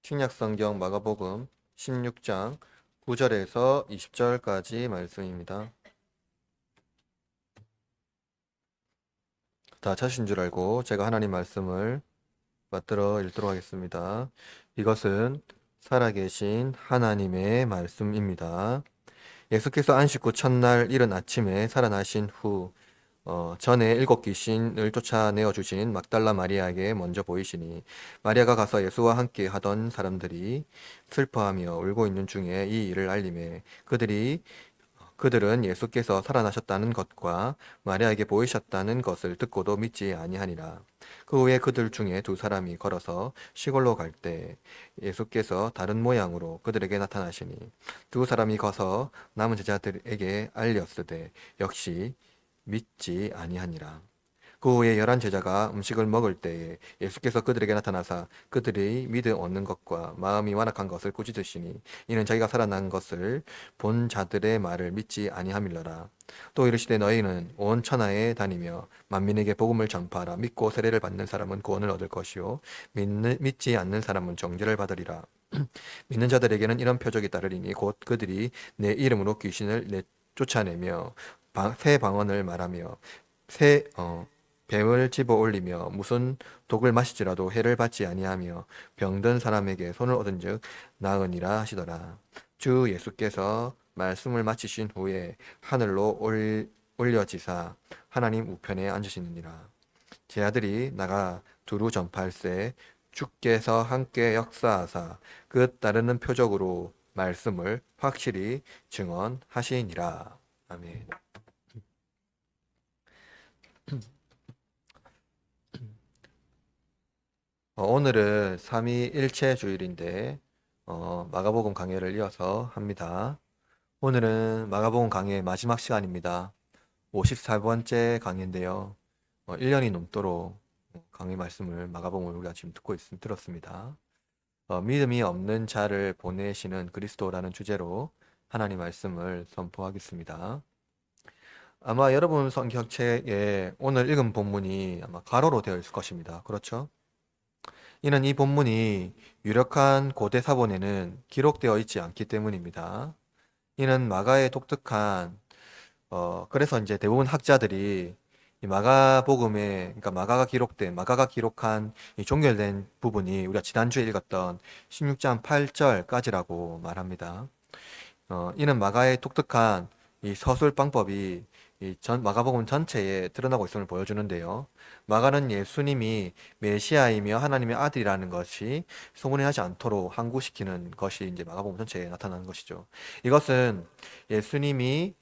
신약성경 마가복음 16장 9절에서 20절까지 말씀입니다. 다 찾으신 줄 알고 제가 하나님 말씀을 맞들어 읽도록 하겠습니다. 이것은 살아계신 하나님의 말씀입니다. 예수께서 안식 후 첫날 이른 아침에 살아나신 후 전에 일곱 귀신을 쫓아내어 주신 막달라 마리아에게 먼저 보이시니 마리아가 가서 예수와 함께 하던 사람들이 슬퍼하며 울고 있는 중에 이 일을 알림해 그들은 예수께서 살아나셨다는 것과 마리아에게 보이셨다는 것을 듣고도 믿지 아니하니라. 그 후에 그들 중에 두 사람이 걸어서 시골로 갈 때 예수께서 다른 모양으로 그들에게 나타나시니 두 사람이 가서 남은 제자들에게 알렸으되 역시 믿지 아니하니라. 그 후에 11제자가 음식을 먹을 때에 예수께서 그들에게 나타나사 그들이 믿음 얻는 것과 마음이 완악한 것을 꾸짖으시니 이는 자기가 살아난 것을 본 자들의 말을 믿지 아니함일러라. 또 이르시되 너희는 온 천하에 다니며 만민에게 복음을 전파하라. 믿고 세례를 받는 사람은 구원을 얻을 것이요 믿지 않는 사람은 정죄를 받으리라. 믿는 자들에게는 이런 표적이 따르리니 곧 그들이 내 이름으로 귀신을 쫓아내며 새 방언을 말하며 새 뱀을 집어 올리며 무슨 독을 마시지라도 해를 받지 아니하며 병든 사람에게 손을 얻은즉 나으니라 하시더라. 주 예수께서 말씀을 마치신 후에 하늘로 올려지사 하나님 우편에 앉으시느니라. 제 아들이 나가 두루 전파할세 주께서 함께 역사하사 그 따르는 표적으로 말씀을 확실히 증언하시니라. 아멘. 오늘은 삼위일체 주일인데 마가복음 강해를 이어서 합니다. 오늘은 마가복음 강해 마지막 시간입니다. 54번째 강해인데요. 1년이 넘도록 강해 말씀을 마가복음을 우리가 지금 들었습니다. 믿음이 없는 자를 보내시는 그리스도라는 주제로 하나님 말씀을 선포하겠습니다. 아마 여러분 성경책에 오늘 읽은 본문이 아마 가로로 되어 있을 것입니다. 그렇죠? 이는 이 본문이 유력한 고대 사본에는 기록되어 있지 않기 때문입니다. 이는 마가의 독특한 그래서 이제 대부분 학자들이 이 마가복음에 그러니까 마가가 기록한 이 종결된 부분이 우리가 지난주에 읽었던 16장 8절까지라고 말합니다. 이는 마가의 독특한 이 서술 방법이 마가복음 전체에 드러나고 있음을 보여주는데요. 마가는 예수님이 메시아이며 하나님의 아들이라는 것이 소문이 나지 않도록 항구시키는 것이 이제 마가복음 전체에 나타나는 것이죠. 이것은 예수님이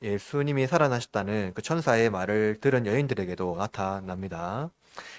예수님이 살아나셨다는 그 천사의 말을 들은 여인들에게도 나타납니다.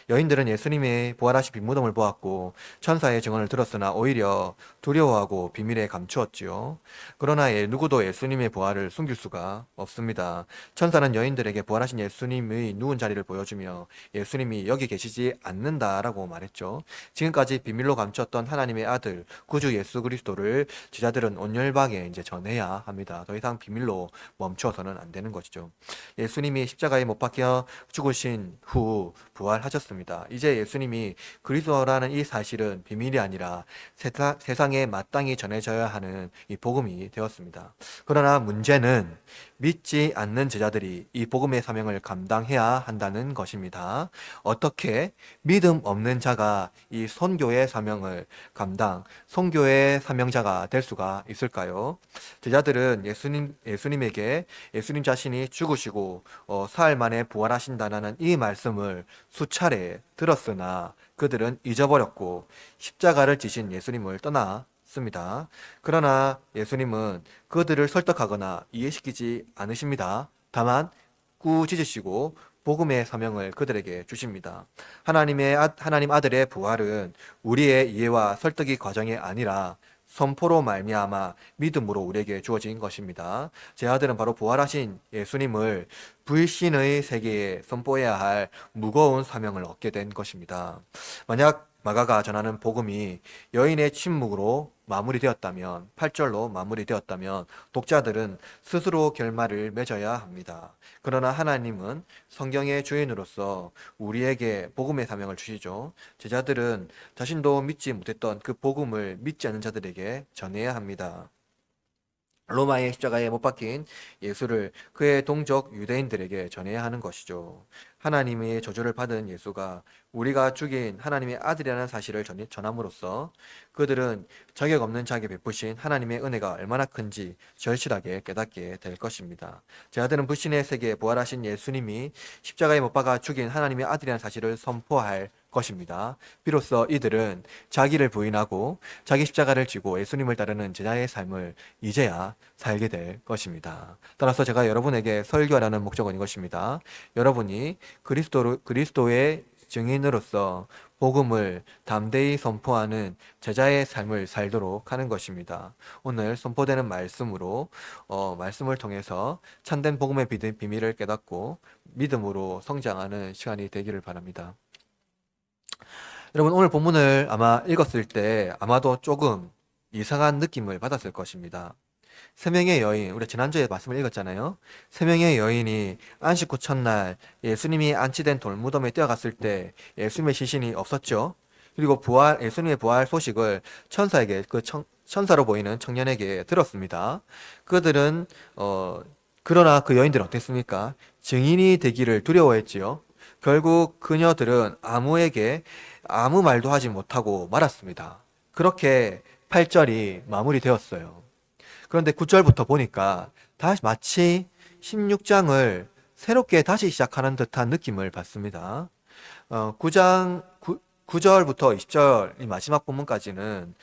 여인들은 예수님의 부활하신 빈무덤을 보았고 천사의 증언을 들었으나 오히려 두려워하고 비밀에 감추었지요. 그러나 누구도 예수님의 부활을 숨길 수가 없습니다. 천사는 여인들에게 부활하신 예수님의 누운 자리를 보여주며 예수님이 여기 계시지 않는다라고 말했죠. 지금까지 비밀로 감추었던 하나님의 아들 구주 예수 그리스도를 제자들은 온열방에 이제 전해야 합니다. 더 이상 비밀로 멈추어서는 안 되는 것이죠. 예수님이 십자가에 못 박혀 죽으신 후 부활하셨습니다. 이제 예수님이 그리스도라는 이 사실은 비밀이 아니라 세상에 마땅히 전해져야 하는 이 복음이 되었습니다. 그러나 문제는 믿지 않는 제자들이 이 복음의 사명을 감당해야 한다는 것입니다. 어떻게 믿음 없는 자가 이 선교의 사명을 선교의 사명자가 될 수가 있을까요? 제자들은 예수님에게 예수님 자신이 죽으시고 사흘 만에 부활하신다는 이 말씀을 수차례 들었으나 그들은 잊어버렸고 십자가를 지신 예수님을 떠났습니다. 그러나 예수님은 그들을 설득하거나 이해시키지 않으십니다. 다만 꾸짖으시고 복음의 사명을 그들에게 주십니다. 하나님 아들의 부활은 우리의 이해와 설득이 과정이 아니라 선포로 말미암아 믿음으로 우리에게 주어진 것입니다. 제 아들은 바로 부활하신 예수님을 불신의 세계에 선포해야 할 무거운 사명을 얻게 된 것입니다. 만약 마가가 전하는 복음이 여인의 침묵으로 마무리되었다면, 8절로 마무리되었다면 독자들은 스스로 결말을 맺어야 합니다. 그러나 하나님은 성경의 주인으로서 우리에게 복음의 사명을 주시죠. 제자들은 자신도 믿지 못했던 그 복음을 믿지 않는 자들에게 전해야 합니다. 로마의 십자가에 못 박힌 예수를 그의 동족 유대인들에게 전해야 하는 것이죠. 하나님의 저주를 받은 예수가 우리가 죽인 하나님의 아들이라는 사실을 전함으로써 그들은 자격 없는 자에게 베푸신 하나님의 은혜가 얼마나 큰지 절실하게 깨닫게 될 것입니다. 제 아들은 불신의 세계에 부활하신 예수님이 십자가에 못 박아 죽인 하나님의 아들이라는 사실을 선포할 것입니다. 비로소 이들은 자기를 부인하고 자기 십자가를 지고 예수님을 따르는 제자의 삶을 이제야 살게 될 것입니다. 따라서 제가 여러분에게 설교하라는 목적은 이것입니다. 여러분이 그리스도의 증인으로서 복음을 담대히 선포하는 제자의 삶을 살도록 하는 것입니다. 오늘 선포되는 말씀으로 말씀을 통해서 참된 복음의 비밀을 깨닫고 믿음으로 성장하는 시간이 되기를 바랍니다. 여러분, 오늘 본문을 아마 읽었을 때 아마도 조금 이상한 느낌을 받았을 것입니다. 세 명의 여인, 우리 지난주에 말씀을 읽었잖아요. 세 명의 여인이 안식 후 첫날 예수님이 안치된 돌무덤에 뛰어갔을 때 예수님의 시신이 없었죠. 그리고 예수님의 부활 소식을 천사에게, 천사로 보이는 청년에게 들었습니다. 그들은 그러나 그 여인들은 어땠습니까? 증인이 되기를 두려워했지요. 결국 그녀들은 아무에게 아무 말도 하지 못하고 말았습니다. 그렇게 8절이 마무리되었어요. 그런데 9절부터 보니까 다시 마치 16장을 새롭게 다시 시작하는 듯한 느낌을 받습니다. 9절부터 20절 이 마지막 본문까지는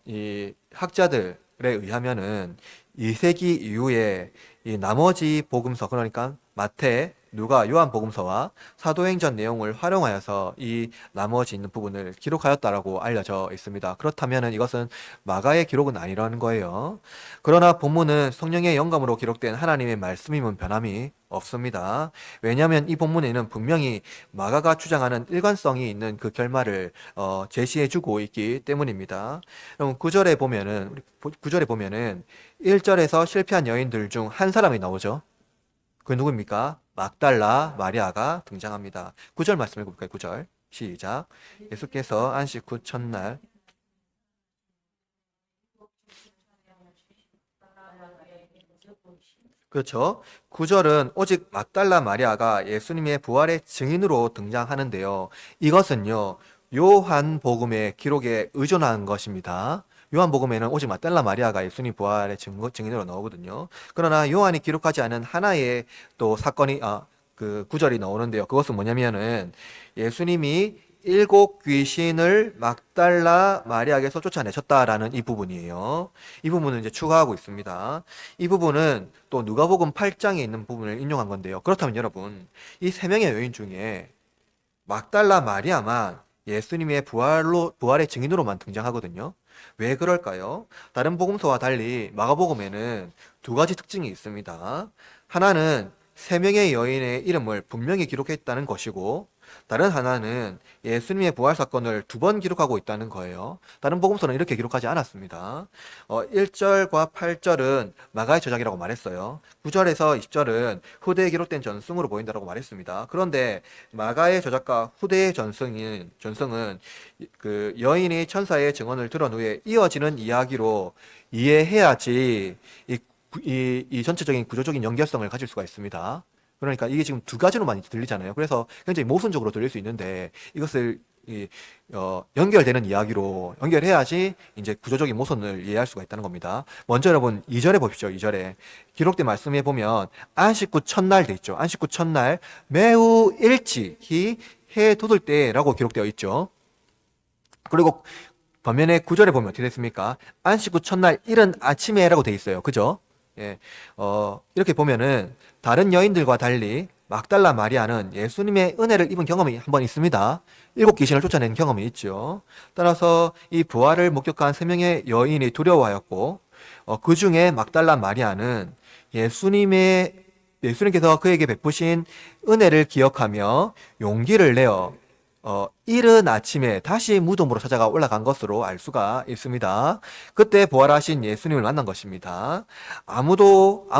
이 학자들에 의하면은 2세기 이후에 이 나머지 복음서, 그러니까 마태, 누가, 요한복음서와 사도행전 내용을 활용하여서 이 나머지 있는 부분을 기록하였다라고 알려져 있습니다. 그렇다면 이것은 마가의 기록은 아니라는 거예요. 그러나 본문은 성령의 영감으로 기록된 하나님의 말씀임은 변함이 없습니다. 왜냐하면 이 본문에는 분명히 마가가 주장하는 일관성이 있는 그 결말을 제시해주고 있기 때문입니다. 그럼 9절에 보면은 1절에서 실패한 여인들 중 한 사람이 나오죠. 그게 누구입니까? 막달라 마리아가 등장합니다. 9절 말씀 읽어볼까요? 9절 시작. 예수께서 안식 후 첫날 그렇죠. 9절은 오직 막달라 마리아가 예수님의 부활의 증인으로 등장하는데요. 이것은요, 요한복음의 기록에 의존한 것입니다. 요한복음에는 오직 막달라 마리아가 예수님 부활의 증인으로 나오거든요. 그러나 요한이 기록하지 않은 하나의 또 사건이 그 구절이 나오는데요. 그것은 뭐냐면은 예수님이 7 귀신을 막달라 마리아에게서 쫓아내셨다라는 이 부분이에요. 이 부분은 이제 추가하고 있습니다. 이 부분은 또 누가복음 8장에 있는 부분을 인용한 건데요. 그렇다면 여러분, 이 세 명의 여인 중에 막달라 마리아만 예수님의 부활의 증인으로만 등장하거든요. 왜 그럴까요? 다른 복음서와 달리 마가복음에는 두 가지 특징이 있습니다. 하나는 세 명의 여인의 이름을 분명히 기록했다는 것이고, 다른 하나는 예수님의 부활 사건을 2번 기록하고 있다는 거예요. 다른 복음서는 이렇게 기록하지 않았습니다. 1절과 8절은 마가의 저작이라고 말했어요. 9절에서 20절은 후대에 기록된 전승으로 보인다고 말했습니다. 그런데 마가의 저작과 후대의 전승은 그 여인이 천사의 증언을 들은 후에 이어지는 이야기로 이해해야지 이 전체적인 구조적인 연결성을 가질 수가 있습니다. 그러니까 이게 지금 두 가지로 많이 들리잖아요. 그래서 굉장히 모순적으로 들릴 수 있는데 이것을 연결되는 이야기로 연결해야지 이제 구조적인 모순을 이해할 수가 있다는 겁니다. 먼저 여러분 2절에 보십시오. 2절에 기록된 말씀에 보면 안식 후 첫날 돼 있죠. 안식 후 첫날 매우 일찍이 해 돋을 때라고 기록되어 있죠. 그리고 반면에 9절에 보면 어떻게 됐습니까? 안식 후 첫날 이른 아침에라고 돼 있어요. 그죠? 예, 이렇게 보면은 다른 여인들과 달리 막달라 마리아는 예수님의 은혜를 입은 경험이 한 번 있습니다. 7 귀신을 쫓아낸 경험이 있죠. 따라서 이 부활을 목격한 3명의 여인이 두려워하였고, 그 중에 막달라 마리아는 예수님께서 그에게 베푸신 은혜를 기억하며 용기를 내어 이른 아침에 다시 무덤으로 찾아가 올라간 것으로 알 수가 있습니다. 그때 부활하신 예수님을 만난 것입니다. 아무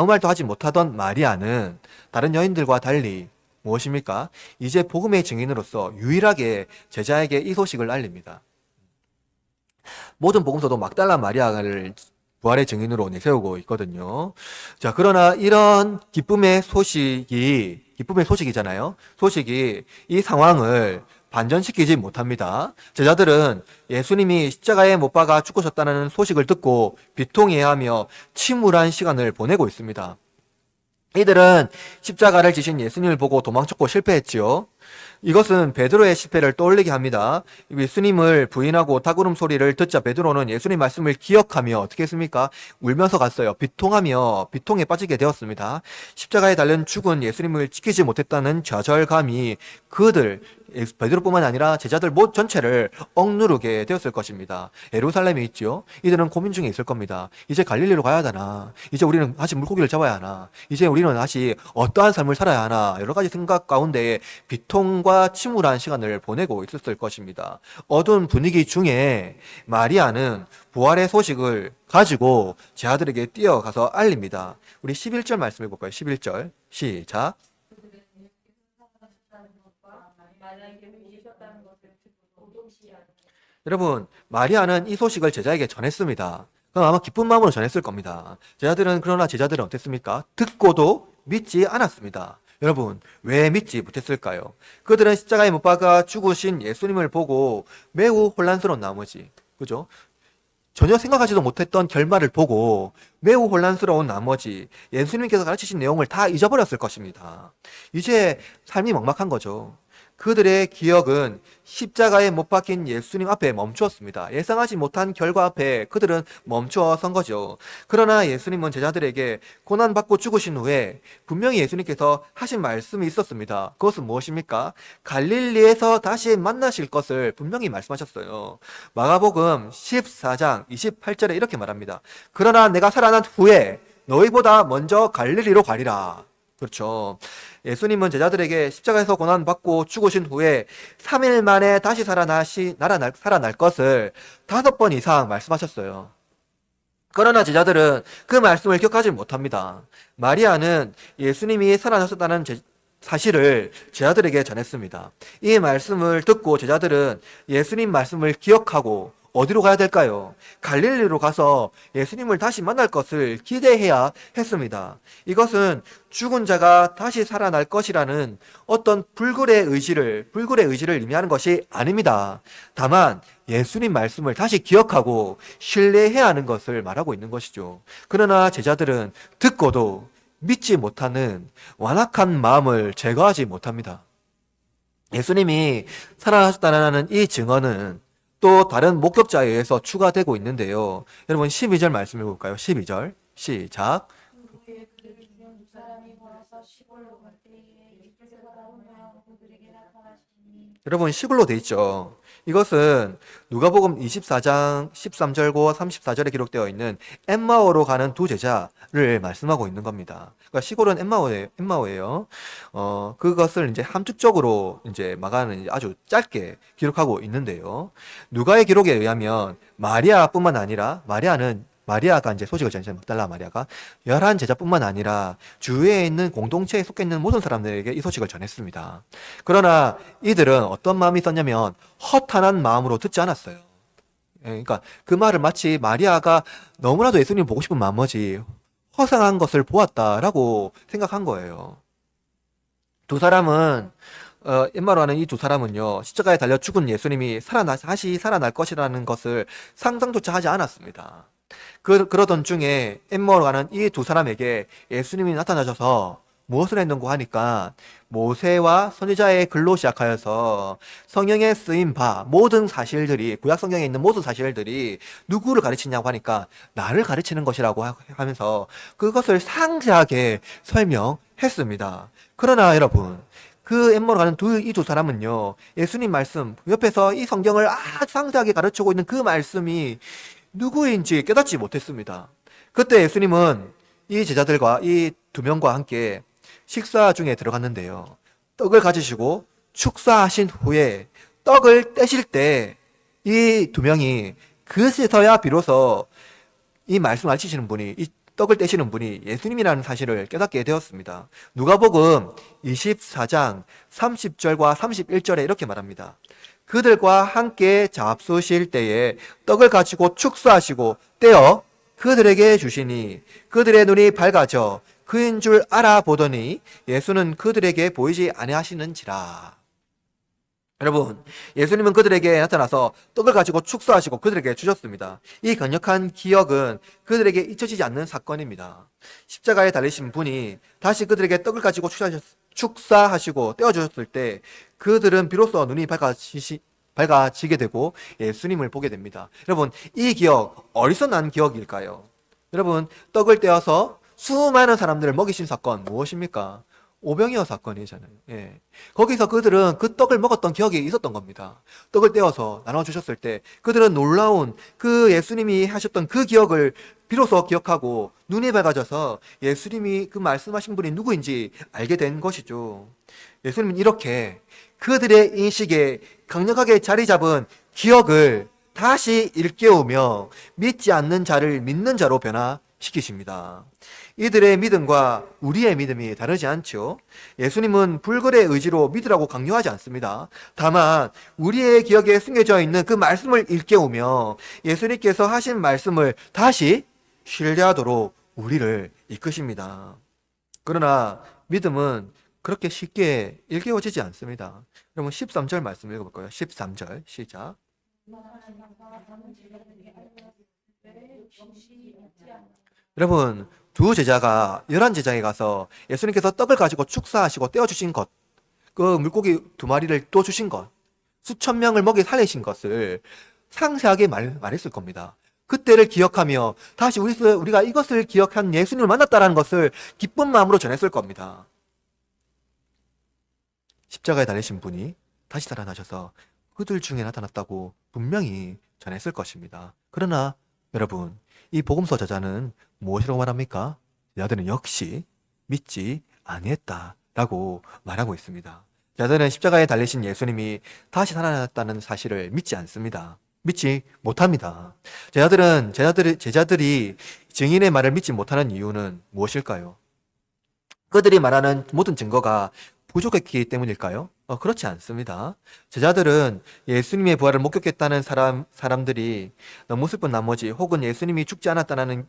말도 하지 못하던 마리아는 다른 여인들과 달리 무엇입니까? 이제 복음의 증인으로서 유일하게 제자에게 이 소식을 알립니다. 모든 복음서도 막달라 마리아를 부활의 증인으로 내세우고 있거든요. 자, 그러나 이런 기쁨의 소식이잖아요. 소식이 이 상황을 반전시키지 못합니다. 제자들은 예수님이 십자가에 못 박아 죽으셨다는 소식을 듣고 비통해하며 침울한 시간을 보내고 있습니다. 이들은 십자가를 지신 예수님을 보고 도망쳤고 실패했지요. 이것은 베드로의 실패를 떠올리게 합니다. 예수님을 부인하고 닭울음 소리를 듣자 베드로는 예수님 말씀을 기억하며 어떻게 했습니까? 울면서 갔어요. 비통하며 비통에 빠지게 되었습니다. 십자가에 달린 죽은 예수님을 지키지 못했다는 좌절감이 베드로뿐만 아니라 제자들 전체를 억누르게 되었을 것입니다. 예루살렘에 있죠. 이들은 고민 중에 있을 겁니다. 이제 갈릴리로 가야 하나? 이제 우리는 다시 물고기를 잡아야 하나? 이제 우리는 다시 어떠한 삶을 살아야 하나? 여러 가지 생각 가운데 비통과 침울한 시간을 보내고 있었을 것입니다. 어두운 분위기 중에 마리아는 부활의 소식을 가지고 제 아들에게 뛰어가서 알립니다. 우리 11절 말씀해 볼까요? 11절 시작. 여러분, 마리아는 이 소식을 제자에게 전했습니다. 그럼 아마 기쁜 마음으로 전했을 겁니다. 그러나 제자들은 어땠습니까? 듣고도 믿지 않았습니다. 여러분, 왜 믿지 못했을까요? 그들은 십자가에 못 박아 죽으신 예수님을 보고 매우 혼란스러운 나머지, 그죠? 전혀 생각하지도 못했던 결말을 보고 매우 혼란스러운 나머지 예수님께서 가르치신 내용을 다 잊어버렸을 것입니다. 이제 삶이 막막한 거죠. 그들의 기억은 십자가에 못 박힌 예수님 앞에 멈추었습니다. 예상하지 못한 결과 앞에 그들은 멈추어 선 거죠. 그러나 예수님은 제자들에게 고난받고 죽으신 후에 분명히 예수님께서 하신 말씀이 있었습니다. 그것은 무엇입니까? 갈릴리에서 다시 만나실 것을 분명히 말씀하셨어요. 마가복음 14장 28절에 이렇게 말합니다. 그러나 내가 살아난 후에 너희보다 먼저 갈릴리로 가리라. 그렇죠. 예수님은 제자들에게 십자가에서 고난받고 죽으신 후에 3일 만에 다시 살아날 것을 5번 이상 말씀하셨어요. 그러나 제자들은 그 말씀을 기억하지 못합니다. 마리아는 예수님이 살아나셨다는 사실을 제자들에게 전했습니다. 이 말씀을 듣고 제자들은 예수님 말씀을 기억하고 어디로 가야 될까요? 갈릴리로 가서 예수님을 다시 만날 것을 기대해야 했습니다. 이것은 죽은 자가 다시 살아날 것이라는 어떤 불굴의 의지를 의미하는 것이 아닙니다. 다만 예수님 말씀을 다시 기억하고 신뢰해야 하는 것을 말하고 있는 것이죠. 그러나 제자들은 듣고도 믿지 못하는 완악한 마음을 제거하지 못합니다. 예수님이 살아나셨다는 이 증언은 또 다른 목격자에 의해서 추가되고 있는데요. 여러분 12절 말씀해 볼까요? 12절 시작. 여러분 시글로 돼 있죠. 이것은 누가복음 24장 13절과 34절에 기록되어 있는 엠마오로 가는 두 제자를 말씀하고 있는 겁니다. 그러니까 시골은 엠마오예요. 그것을 이제 함축적으로 이제 마가는 아주 짧게 기록하고 있는데요. 누가의 기록에 의하면 마리아뿐만 아니라 마리아가 이제 소식을 전했어요. 막달라 마리아가 11 제자뿐만 아니라 주위에 있는 공동체에 속해 있는 모든 사람들에게 이 소식을 전했습니다. 그러나 이들은 어떤 마음이 있었냐면 허탄한 마음으로 듣지 않았어요. 그러니까 그 말을 마치 마리아가 너무나도 예수님 보고 싶은 나머지 허상한 것을 보았다라고 생각한 거예요. 두 사람은 엠마로 하는 이 두 사람은요, 십자가에 달려 죽은 예수님이 다시 살아날 것이라는 것을 상상조차 하지 않았습니다. 그러던 중에 엠마오로 가는 이 두 사람에게 예수님이 나타나셔서 무엇을 했는고 하니까 모세와 선지자의 글로 시작하여서 성경에 쓰인 바 모든 사실들이, 구약 성경에 있는 모든 사실들이 누구를 가르치냐고 하니까 나를 가르치는 것이라고 하면서 그것을 상세하게 설명했습니다. 그러나 여러분, 그 엠마오로 가는 이 두 사람은요, 예수님 말씀 옆에서 이 성경을 아주 상세하게 가르치고 있는 그 말씀이 누구인지 깨닫지 못했습니다. 그때 예수님은 이 제자들과 이 두 명과 함께 식사 중에 들어갔는데요. 떡을 가지시고 축사하신 후에 떡을 떼실 때 이 두 명이 그제서야 비로소 이 말씀을 알리시는 분이, 이 떡을 떼시는 분이 예수님이라는 사실을 깨닫게 되었습니다. 누가복음 24장 30절과 31절에 이렇게 말합니다. 그들과 함께 잡수실 때에 떡을 가지고 축사하시고 떼어 그들에게 주시니 그들의 눈이 밝아져 그인 줄 알아보더니 예수는 그들에게 보이지 아니하시는지라. 여러분, 예수님은 그들에게 나타나서 떡을 가지고 축사하시고 그들에게 주셨습니다. 이 강력한 기억은 그들에게 잊혀지지 않는 사건입니다. 십자가에 달리신 분이 다시 그들에게 떡을 가지고 축사하시고 떼어주셨을 때 그들은 비로소 눈이 밝아지게 되고 예수님을 보게 됩니다. 여러분, 이 기억 어디서 난 기억일까요? 여러분, 떡을 떼어서 수많은 사람들을 먹이신 사건 무엇입니까? 오병이어 사건이잖아요. 예. 거기서 그들은 그 떡을 먹었던 기억이 있었던 겁니다. 떡을 떼어서 나눠주셨을 때 그들은 놀라운 그 예수님이 하셨던 그 기억을 비로소 기억하고 눈이 밝아져서 예수님이 그 말씀하신 분이 누구인지 알게 된 것이죠. 예수님은 이렇게 그들의 인식에 강력하게 자리 잡은 기억을 다시 일깨우며 믿지 않는 자를 믿는 자로 변화시키십니다. 이들의 믿음과 우리의 믿음이 다르지 않죠. 예수님은 불굴의 의지로 믿으라고 강요하지 않습니다. 다만 우리의 기억에 숨겨져 있는 그 말씀을 일깨우며 예수님께서 하신 말씀을 다시 신뢰하도록 우리를 이끄십니다. 그러나 믿음은 그렇게 쉽게 일깨워지지 않습니다. 여러분 13절 말씀 읽어볼까요? 13절 시작. 여러분 두 제자가 11제자에 가서 예수님께서 떡을 가지고 축사하시고 떼어주신 것, 그 물고기 두 마리를 또 주신 것, 수천 명을 먹이 살리신 것을 상세하게 말했을 겁니다. 그때를 기억하며 다시 우리가 이것을 기억한 예수님을 만났다는 것을 기쁜 마음으로 전했을 겁니다. 십자가에 달리신 분이 다시 살아나셔서 그들 중에 나타났다고 분명히 전했을 것입니다. 그러나 여러분, 이 복음서 저자는 무엇이라고 말합니까? 제자들은 역시 믿지 아니했다라고 말하고 있습니다. 제자들은 십자가에 달리신 예수님이 다시 살아났다는 사실을 믿지 않습니다. 믿지 못합니다. 제자들이 증인의 말을 믿지 못하는 이유는 무엇일까요? 그들이 말하는 모든 증거가 부족했기 때문일까요? 그렇지 않습니다. 제자들은 예수님의 부활을 목격했다는 사람들이 너무 슬픈 나머지 혹은 예수님이 죽지 않았다는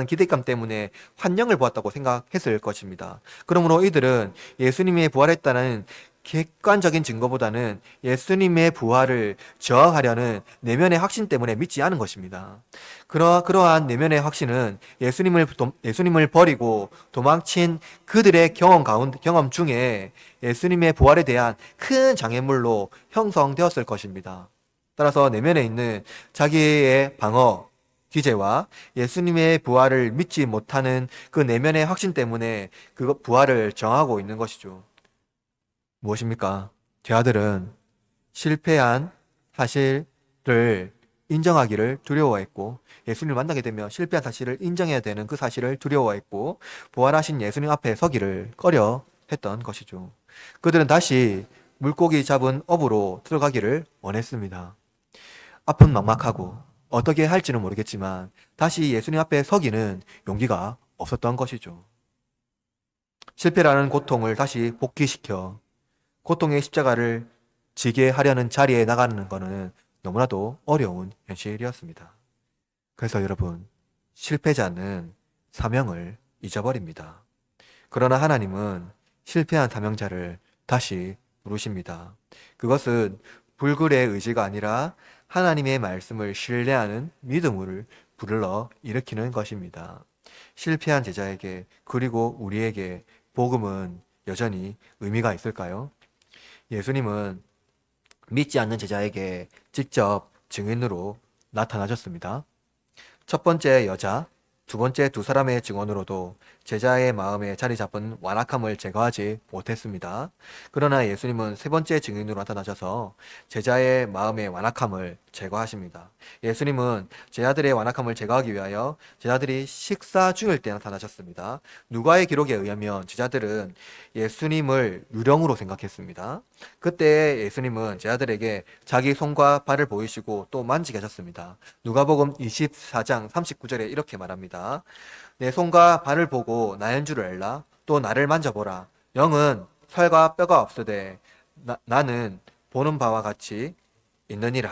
기대감 때문에 환영을 보았다고 생각했을 것입니다. 그러므로 이들은 예수님이 부활했다는 객관적인 증거보다는 예수님의 부활을 저항하려는 내면의 확신 때문에 믿지 않은 것입니다. 그러한 내면의 확신은 예수님을 버리고 도망친 그들의 경험 중에 예수님의 부활에 대한 큰 장애물로 형성되었을 것입니다. 따라서 내면에 있는 자기의 방어, 기제와 예수님의 부활을 믿지 못하는 그 내면의 확신 때문에 그 부활을 정하고 있는 것이죠. 무엇입니까? 제자들은 실패한 사실을 인정하기를 두려워했고 예수님을 만나게 되면 실패한 사실을 인정해야 되는 그 사실을 두려워했고 부활하신 예수님 앞에 서기를 꺼려 했던 것이죠. 그들은 다시 물고기 잡은 업으로 들어가기를 원했습니다. 앞은 막막하고 어떻게 할지는 모르겠지만 다시 예수님 앞에 서기는 용기가 없었던 것이죠. 실패라는 고통을 다시 복귀시켜 고통의 십자가를 지게 하려는 자리에 나가는 것은 너무나도 어려운 현실이었습니다. 그래서 여러분, 실패자는 사명을 잊어버립니다. 그러나 하나님은 실패한 사명자를 다시 부르십니다. 그것은 불굴의 의지가 아니라 하나님의 말씀을 신뢰하는 믿음을 불러 일으키는 것입니다. 실패한 제자에게 그리고 우리에게 복음은 여전히 의미가 있을까요? 예수님은 믿지 않는 제자에게 직접 증인으로 나타나셨습니다. 첫 번째 여자, 두 번째 두 사람의 증언으로도 제자의 마음에 자리 잡은 완악함을 제거하지 못했습니다. 그러나 예수님은 세 번째 증인으로 나타나셔서 제자의 마음의 완악함을 제거하십니다. 예수님은 제자들의 완악함을 제거하기 위하여 제자들이 식사 중일 때 나타나셨습니다. 누가의 기록에 의하면 제자들은 예수님을 유령으로 생각했습니다. 그때 예수님은 제자들에게 자기 손과 발을 보이시고 또 만지게 하셨습니다. 누가복음 24장 39절에 이렇게 말합니다. 내 손과 발을 보고 나인 줄을 알라. 또 나를 만져보라. 영은 살과 뼈가 없으되 나는 보는 바와 같이 있느니라.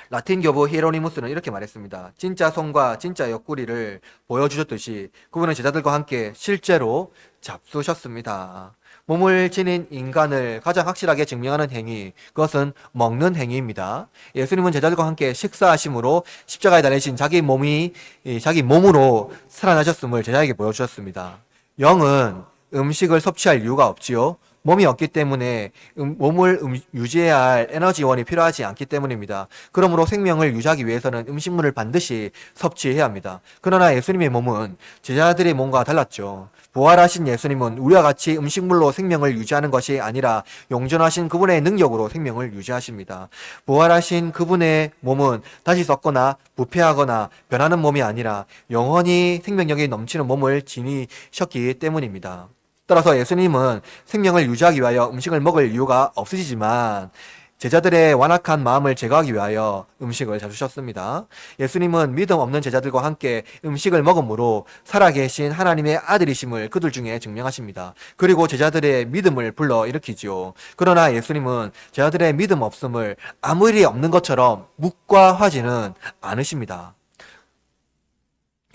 라틴 교부 히에로니무스는 이렇게 말했습니다. 진짜 손과 진짜 옆구리를 보여주셨듯이 그분은 제자들과 함께 실제로 잡수셨습니다. 몸을 지닌 인간을 가장 확실하게 증명하는 행위, 그것은 먹는 행위입니다. 예수님은 제자들과 함께 식사하심으로 십자가에 달리신 자기 몸으로 살아나셨음을 제자에게 보여주셨습니다. 영은 음식을 섭취할 이유가 없지요. 몸이 없기 때문에 몸을 유지해야 할 에너지원이 필요하지 않기 때문입니다. 그러므로 생명을 유지하기 위해서는 음식물을 반드시 섭취해야 합니다. 그러나 예수님의 몸은 제자들의 몸과 달랐죠. 부활하신 예수님은 우리와 같이 음식물로 생명을 유지하는 것이 아니라 영존하신 그분의 능력으로 생명을 유지하십니다. 부활하신 그분의 몸은 다시 썩거나 부패하거나 변하는 몸이 아니라 영원히 생명력이 넘치는 몸을 지니셨기 때문입니다. 따라서 예수님은 생명을 유지하기 위하여 음식을 먹을 이유가 없으시지만 제자들의 완악한 마음을 제거하기 위하여 음식을 잡수셨습니다. 예수님은 믿음 없는 제자들과 함께 음식을 먹음으로 살아계신 하나님의 아들이심을 그들 중에 증명하십니다. 그리고 제자들의 믿음을 불러일으키지요. 그러나 예수님은 제자들의 믿음 없음을 아무 일이 없는 것처럼 묵과하지는 않으십니다.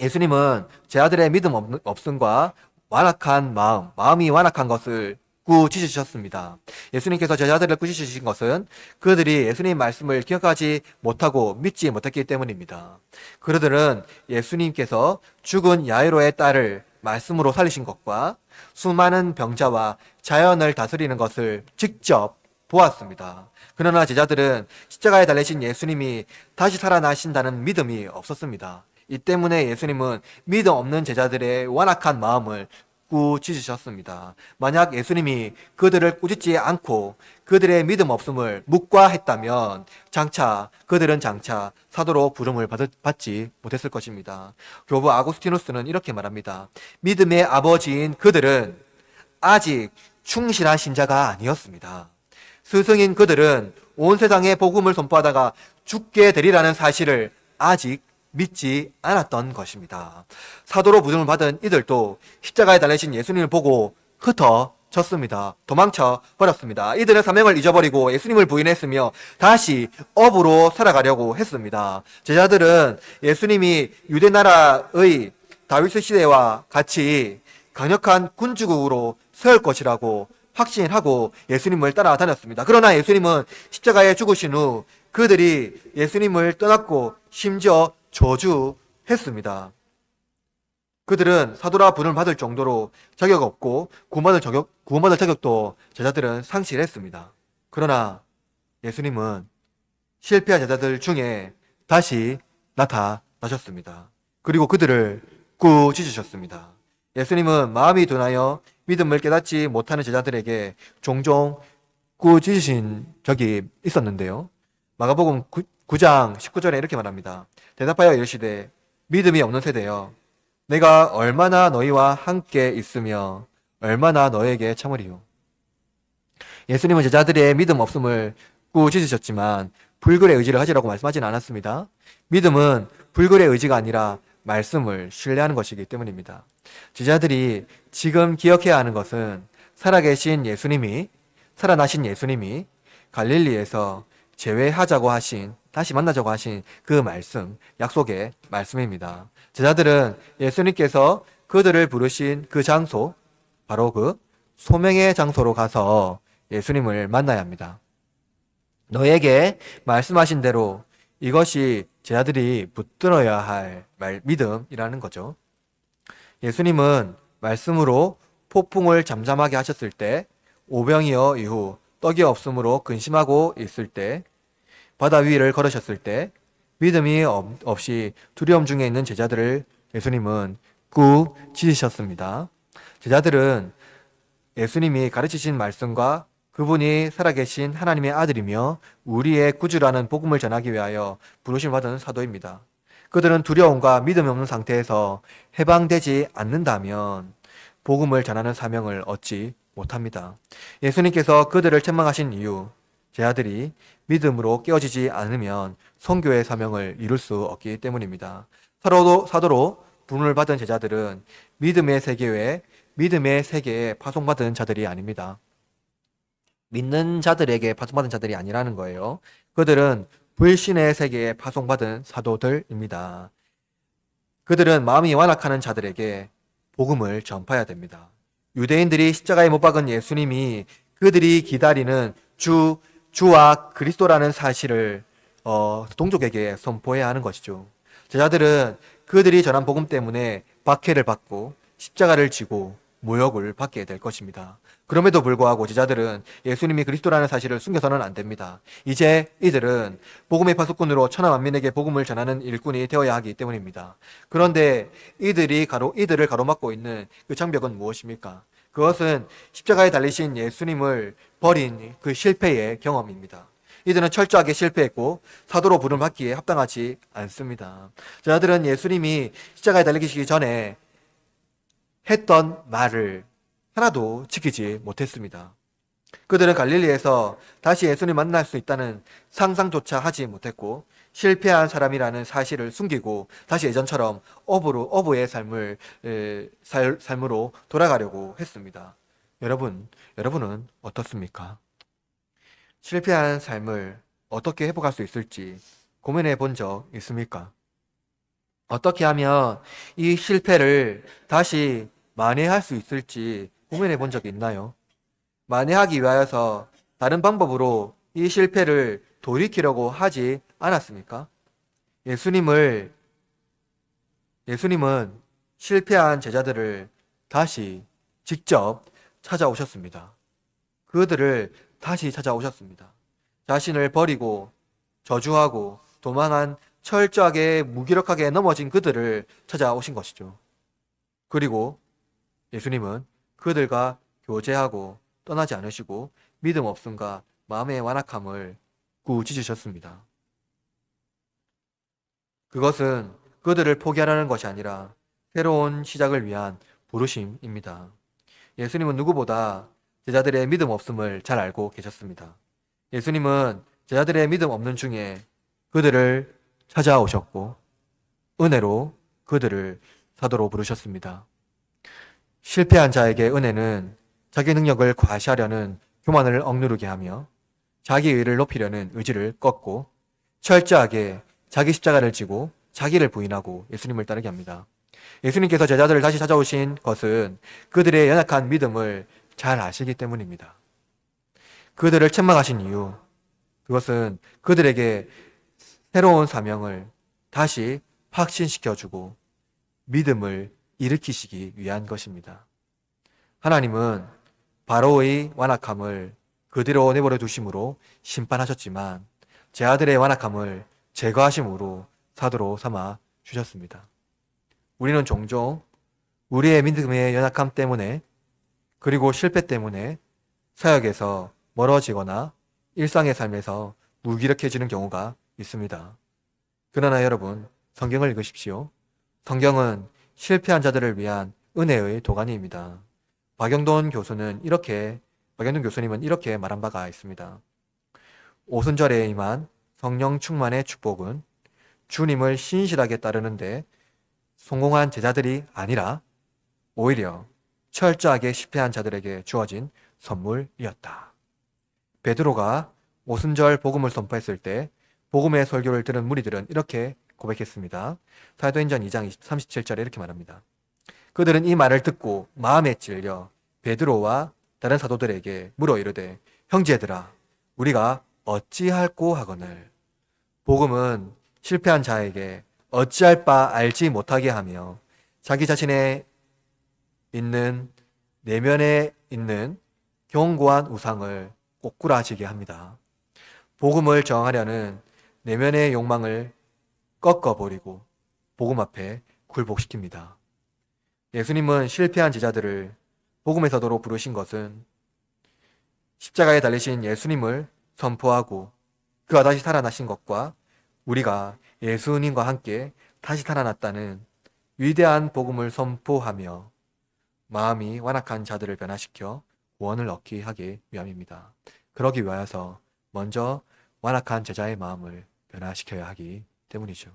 예수님은 제자들의 믿음 없음과 완악한 마음이 완악한 것을 꾸짖으셨습니다. 예수님께서 제자들을 꾸짖으신 것은 그들이 예수님 말씀을 기억하지 못하고 믿지 못했기 때문입니다. 그들은 예수님께서 죽은 야이로의 딸을 말씀으로 살리신 것과 수많은 병자와 자연을 다스리는 것을 직접 보았습니다. 그러나 제자들은 십자가에 달리신 예수님이 다시 살아나신다는 믿음이 없었습니다. 이 때문에 예수님은 믿음 없는 제자들의 완악한 마음을 꾸짖으셨습니다. 만약 예수님이 그들을 꾸짖지 않고 그들의 믿음 없음을 묵과했다면 그들은 장차 사도로 부름을 받지 못했을 것입니다. 교부 아구스티누스는 이렇게 말합니다. 믿음의 아버지인 그들은 아직 충실한 신자가 아니었습니다. 스승인 그들은 온 세상에 복음을 선포하다가 죽게 되리라는 사실을 아직 믿지 않았던 것입니다. 사도로 부름을 받은 이들도 십자가에 달리신 예수님을 보고 흩어졌습니다. 도망쳐 버렸습니다. 이들은 사명을 잊어버리고 예수님을 부인했으며 다시 업으로 살아가려고 했습니다. 제자들은 예수님이 유대 나라의 다윗 시대와 같이 강력한 군주국으로 설 것이라고 확신하고 예수님을 따라다녔습니다. 그러나 예수님은 십자가에 죽으신 후 그들이 예수님을 떠났고 심지어 저주했습니다. 그들은 사도라 부름을 받을 정도로 자격 없고 구원받을 자격도 제자들은 상실했습니다. 그러나 예수님은 실패한 제자들 중에 다시 나타나셨습니다. 그리고 그들을 꾸짖으셨습니다. 예수님은 마음이 둔하여 믿음을 깨닫지 못하는 제자들에게 종종 꾸짖으신 적이 있었는데요. 마가복음 9장 19절에 이렇게 말합니다. 대답하여 이르시되 믿음이 없는 세대여 내가 얼마나 너희와 함께 있으며 얼마나 너에게 참으리요. 예수님은 제자들의 믿음 없음을 꾸짖으셨지만 불굴의 의지를 가지라고 말씀하지는 않았습니다. 믿음은 불굴의 의지가 아니라 말씀을 신뢰하는 것이기 때문입니다. 제자들이 지금 기억해야 하는 것은 살아나신 예수님이 갈릴리에서 다시 만나자고 하신 그 말씀, 약속의 말씀입니다. 제자들은 예수님께서 그들을 부르신 그 장소, 바로 그 소명의 장소로 가서 예수님을 만나야 합니다. 너에게 말씀하신 대로 이것이 제자들이 붙들어야 할 믿음이라는 거죠. 예수님은 말씀으로 폭풍을 잠잠하게 하셨을 때, 오병이어 이후 떡이 없으므로 근심하고 있을 때, 바다 위를 걸으셨을 때, 믿음이 없이 두려움 중에 있는 제자들을 예수님은 꾸짖으셨습니다. 제자들은 예수님이 가르치신 말씀과 그분이 살아계신 하나님의 아들이며 우리의 구주라는 복음을 전하기 위하여 부르심을 받은 사도입니다. 그들은 두려움과 믿음이 없는 상태에서 해방되지 않는다면 복음을 전하는 사명을 얻지 못합니다. 예수님께서 그들을 책망하신 이유, 제 아들이 믿음으로 깨어지지 않으면 선교의 사명을 이룰 수 없기 때문입니다. 사도로 부름을 받은 제자들은 믿음의 세계에 파송받은 자들이 아닙니다. 믿는 자들에게 파송받은 자들이 아니라는 거예요. 그들은 불신의 세계에 파송받은 사도들입니다. 그들은 마음이 완악하는 자들에게 복음을 전파해야 됩니다. 유대인들이 십자가에 못 박은 예수님이 그들이 기다리는 주와 그리스도라는 사실을 동족에게 선포해야 하는 것이죠. 제자들은 그들이 전한 복음 때문에 박해를 받고 십자가를 지고 모욕을 받게 될 것입니다. 그럼에도 불구하고 제자들은 예수님이 그리스도라는 사실을 숨겨서는 안 됩니다. 이제 이들은 복음의 파수꾼으로 천하 만민에게 복음을 전하는 일꾼이 되어야 하기 때문입니다. 그런데 이들을 가로막고 있는 그 장벽은 무엇입니까? 그것은 십자가에 달리신 예수님을 버린 그 실패의 경험입니다. 이들은 철저하게 실패했고 사도로 부름을 받기에 합당하지 않습니다. 제자들은 예수님이 십자가에 달리시기 전에 했던 말을 하나도 지키지 못했습니다. 그들은 갈릴리에서 다시 예수님 만날 수 있다는 상상조차 하지 못했고 실패한 사람이라는 사실을 숨기고 다시 예전처럼 어부의 삶으로 돌아가려고 했습니다. 여러분은 어떻습니까? 실패한 삶을 어떻게 회복할 수 있을지 고민해 본 적 있습니까? 어떻게 하면 이 실패를 다시 만회할 수 있을지 고민해 본 적이 있나요? 만회하기 위하여서 다른 방법으로 이 실패를 돌이키려고 하지 않았습니까? 예수님은 실패한 제자들을 다시 직접 찾아오셨습니다. 그들을 다시 찾아오셨습니다. 자신을 버리고 저주하고 도망한 철저하게 무기력하게 넘어진 그들을 찾아오신 것이죠. 그리고 예수님은 그들과 교제하고 떠나지 않으시고 믿음 없음과 마음의 완악함을 꾸짖으셨습니다. 그것은 그들을 포기하라는 것이 아니라 새로운 시작을 위한 부르심입니다. 예수님은 누구보다 제자들의 믿음 없음을 잘 알고 계셨습니다. 예수님은 제자들의 믿음 없는 중에 그들을 찾아오셨고 은혜로 그들을 사도로 부르셨습니다. 실패한 자에게 은혜는 자기 능력을 과시하려는 교만을 억누르게 하며 자기 의를 높이려는 의지를 꺾고 철저하게 자기 십자가를 지고 자기를 부인하고 예수님을 따르게 합니다. 예수님께서 제자들을 다시 찾아오신 것은 그들의 연약한 믿음을 잘 아시기 때문입니다. 그들을 책망하신 이유, 그것은 그들에게 새로운 사명을 다시 확신시켜주고 믿음을 일으키시기 위한 것입니다. 하나님은 바로의 완악함을 그대로 내버려 두심으로 심판하셨지만 제 아들의 완악함을 제거하심으로 사도로 삼아 주셨습니다. 우리는 종종 우리의 믿음의 연약함 때문에 그리고 실패 때문에 사역에서 멀어지거나 일상의 삶에서 무기력해지는 경우가 있습니다. 그러나 여러분, 성경을 읽으십시오. 성경은 실패한 자들을 위한 은혜의 도가니입니다. 박영돈 교수님은 이렇게 말한 바가 있습니다. 오순절에 임한 성령 충만의 축복은 주님을 신실하게 따르는데 성공한 제자들이 아니라 오히려 철저하게 실패한 자들에게 주어진 선물이었다. 베드로가 오순절 복음을 선포했을 때 복음의 설교를 들은 무리들은 이렇게 고백했습니다. 사도행전 2장 37절에 이렇게 말합니다. 그들은 이 말을 듣고 마음에 찔려 베드로와 다른 사도들에게 물어 이르되 형제들아 우리가 어찌할꼬 하거늘. 복음은 실패한 자에게 어찌할 바 알지 못하게 하며 자기 자신의 있는 내면에 있는 견고한 우상을 꼬꾸라지게 합니다. 복음을 정하려는 내면의 욕망을 꺾어버리고 복음 앞에 굴복시킵니다. 예수님은 실패한 제자들을 복음의 사도로 부르신 것은 십자가에 달리신 예수님을 선포하고 그가 다시 살아나신 것과 우리가 예수님과 함께 다시 살아났다는 위대한 복음을 선포하며 마음이 완악한 자들을 변화시켜 구원을 얻게 하기 위함입니다. 그러기 위하여서 먼저 완악한 제자의 마음을 변화시켜야 하기 때문이죠.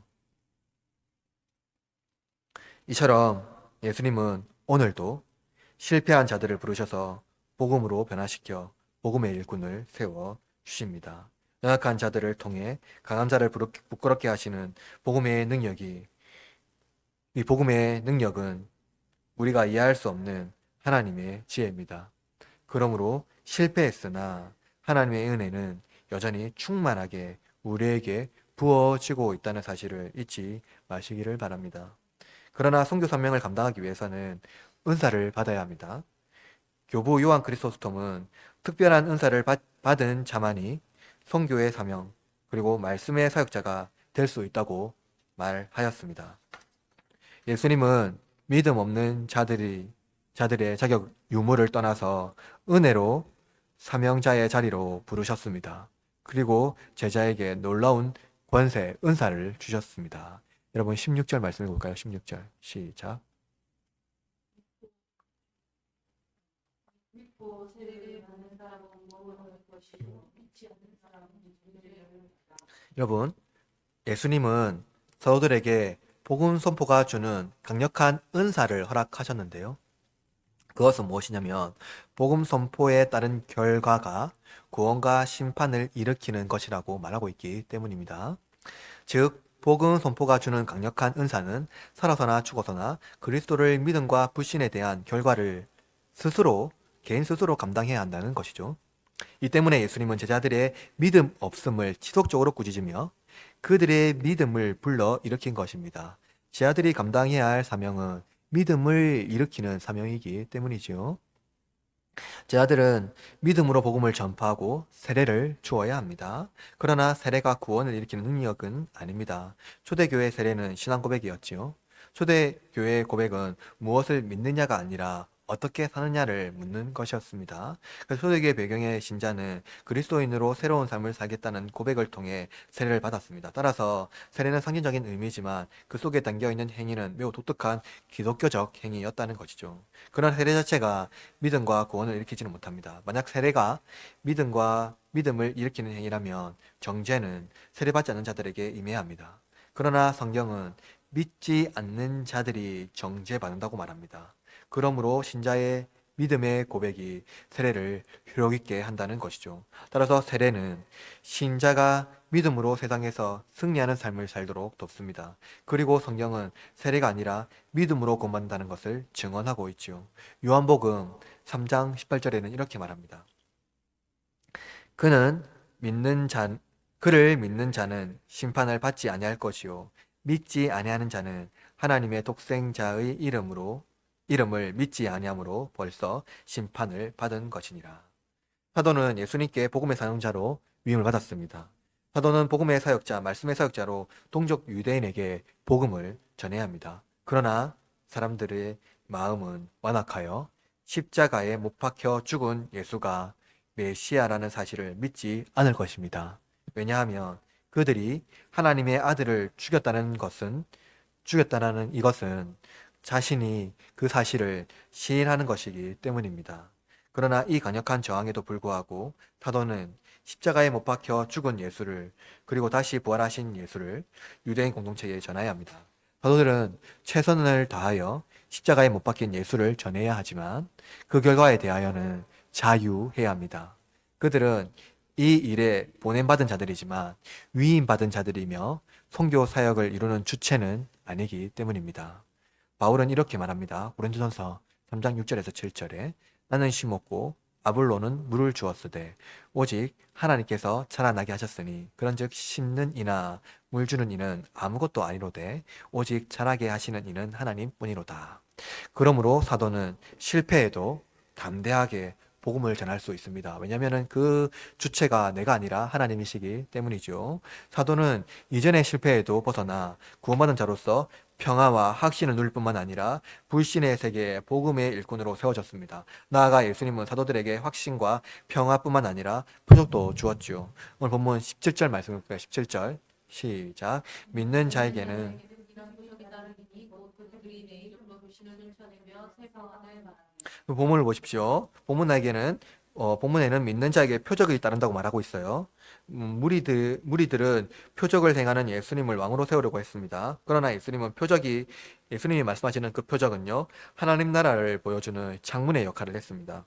이처럼 예수님은 오늘도 실패한 자들을 부르셔서 복음으로 변화시켜 복음의 일꾼을 세워 주십니다. 연약한 자들을 통해 강한 자를 부끄럽게 하시는 복음의 능력이, 이 복음의 능력은 우리가 이해할 수 없는 하나님의 지혜입니다. 그러므로 실패했으나 하나님의 은혜는 여전히 충만하게 우리에게 부어지고 있다는 사실을 잊지 마시기를 바랍니다. 그러나 선교 사명을 감당하기 위해서는 은사를 받아야 합니다. 교부 요한 크리소스톰은 특별한 은사를 받은 자만이 선교의 사명 그리고 말씀의 사역자가 될 수 있다고 말하였습니다. 예수님은 믿음 없는 자들의 자격 유무를 떠나서 은혜로 사명자의 자리로 부르셨습니다. 그리고 제자에게 놀라운 권세, 은사를 주셨습니다. 여러분 16절 말씀 해볼까요? 16절 시작. 여러분, 예수님은 서로들에게 복음 선포가 주는 강력한 은사를 허락하셨는데요. 그것은 무엇이냐면 복음 선포에 따른 결과가 구원과 심판을 일으키는 것이라고 말하고 있기 때문입니다. 즉 복음 선포가 주는 강력한 은사는 살아서나 죽어서나 그리스도를 믿음과 불신에 대한 결과를 개인 스스로 감당해야 한다는 것이죠. 이 때문에 예수님은 제자들의 믿음 없음을 지속적으로 꾸짖으며 그들의 믿음을 불러 일으킨 것입니다. 제자들이 감당해야 할 사명은 믿음을 일으키는 사명이기 때문이지요. 제자들은 믿음으로 복음을 전파하고 세례를 주어야 합니다. 그러나 세례가 구원을 일으키는 능력은 아닙니다. 초대교회 세례는 신앙 고백이었지요. 초대교회의 고백은 무엇을 믿느냐가 아니라 어떻게 사느냐를 묻는 것이었습니다. 그래서 초대교회 배경의 신자는 그리스도인으로 새로운 삶을 살겠다는 고백을 통해 세례를 받았습니다. 따라서 세례는 상징적인 의미지만 그 속에 담겨있는 행위는 매우 독특한 기독교적 행위였다는 것이죠. 그러나 세례 자체가 믿음과 구원을 일으키지는 못합니다. 만약 세례가 믿음을 일으키는 행위라면 정죄는 세례받지 않는 자들에게 임해야 합니다. 그러나 성경은 믿지 않는 자들이 정죄받는다고 말합니다. 그러므로 신자의 믿음의 고백이 세례를 효력 있게 한다는 것이죠. 따라서 세례는 신자가 믿음으로 세상에서 승리하는 삶을 살도록 돕습니다. 그리고 성경은 세례가 아니라 믿음으로 구원받는다는 것을 증언하고 있지요. 요한복음 3장 18절에는 이렇게 말합니다. 그는 그를 믿는 자는 심판을 받지 아니할 것이요 믿지 아니하는 자는 하나님의 독생자의 이름을 믿지 아니함으로 벌써 심판을 받은 것이니라. 사도는 예수님께 복음의 사용자로 위임을 받았습니다. 사도는 복음의 사역자, 말씀의 사역자로 동족 유대인에게 복음을 전해야 합니다. 그러나 사람들의 마음은 완악하여 십자가에 못 박혀 죽은 예수가 메시아라는 사실을 믿지 않을 것입니다. 왜냐하면 그들이 하나님의 아들을 죽였다는 이것은 자신이 그 사실을 시인하는 것이기 때문입니다. 그러나 이 강력한 저항에도 불구하고 사도는 십자가에 못 박혀 죽은 예수를 그리고 다시 부활하신 예수를 유대인 공동체에 전해야 합니다. 사도들은 최선을 다하여 십자가에 못 박힌 예수를 전해야 하지만 그 결과에 대하여는 자유해야 합니다. 그들은 이 일에 보냄받은 자들이지만 위임받은 자들이며 선교 사역을 이루는 주체는 아니기 때문입니다. 바울은 이렇게 말합니다. 고린도전서 3장 6절에서 7절에 나는 심었고 아볼로는 물을 주었으되 오직 하나님께서 자라나게 하셨으니 그런즉 심는 이나 물 주는 이는 아무것도 아니로되 오직 자라게 하시는 이는 하나님뿐이로다. 그러므로 사도는 실패해도 담대하게 복음을 전할 수 있습니다. 왜냐하면 그 주체가 내가 아니라 하나님이시기 때문이죠. 사도는 이전의 실패에도 벗어나 구원받은 자로서 평화와 확신을 누릴 뿐만 아니라 불신의 세계에 복음의 일꾼으로 세워졌습니다. 나아가 예수님은 사도들에게 확신과 평화뿐만 아니라 표적도 주었죠. 오늘 본문 17절 말씀 볼까요? 17절 시작. 믿는 자에게는 본문을 보십시오. 본문에는 믿는 자에게 표적이 따른다고 말하고 있어요. 무리들은 표적을 행하는 예수님을 왕으로 세우려고 했습니다. 그러나 예수님이 말씀하시는 그 표적은요, 하나님 나라를 보여주는 창문의 역할을 했습니다.